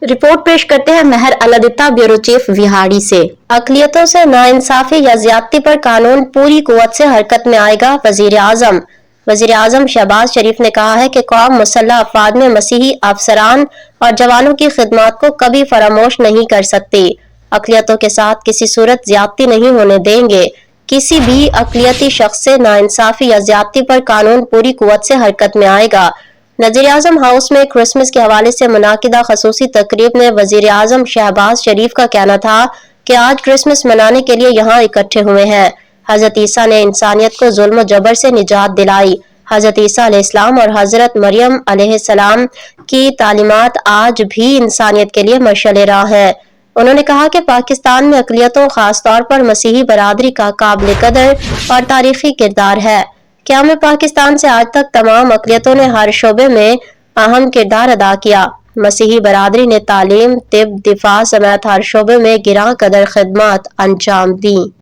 Report پیش کرتے ہیں مہر الدتہ، بیورو چیف وہاڑی سے۔ اقلیتوں سے ناانصافی یا زیادتی پر قانون پوری قوت سے حرکت میں آئے گا، وزیر اعظم شہباز شریف نے کہا ہے کہ قوم مسلح افراد میں مسیحی افسران اور جوانوں کی خدمات کو کبھی فراموش نہیں کر سکتی۔ اقلیتوں کے ساتھ کسی صورت زیادتی نہیں ہونے دیں گے۔ کسی بھی اقلیتی شخص سے ناانصافی یا زیادتی پر قانون پوری قوت سے حرکت میں آئے گا۔ وزیر اعظم ہاؤس میں کرسمس کے حوالے سے منعقدہ خصوصی تقریب میں وزیر اعظم شہباز شریف کا کہنا تھا کہ آج کرسمس منانے کے لیے یہاں اکٹھے ہوئے ہیں۔ حضرت عیسیٰ نے انسانیت کو ظلم و جبر سے نجات دلائی۔ حضرت عیسیٰ علیہ السلام اور حضرت مریم علیہ السلام کی تعلیمات آج بھی انسانیت کے لیے مشعل راہ ہیں۔ انہوں نے کہا کہ پاکستان میں اقلیتوں، خاص طور پر مسیحی برادری کا قابل قدر اور تاریخی کردار ہے۔ قیام پاکستان سے آج تک تمام اقلیتوں نے ہر شعبے میں اہم کردار ادا کیا۔ مسیحی برادری نے تعلیم، طب، دفاع سمیت ہر شعبے میں گراں قدر خدمات انجام دیں۔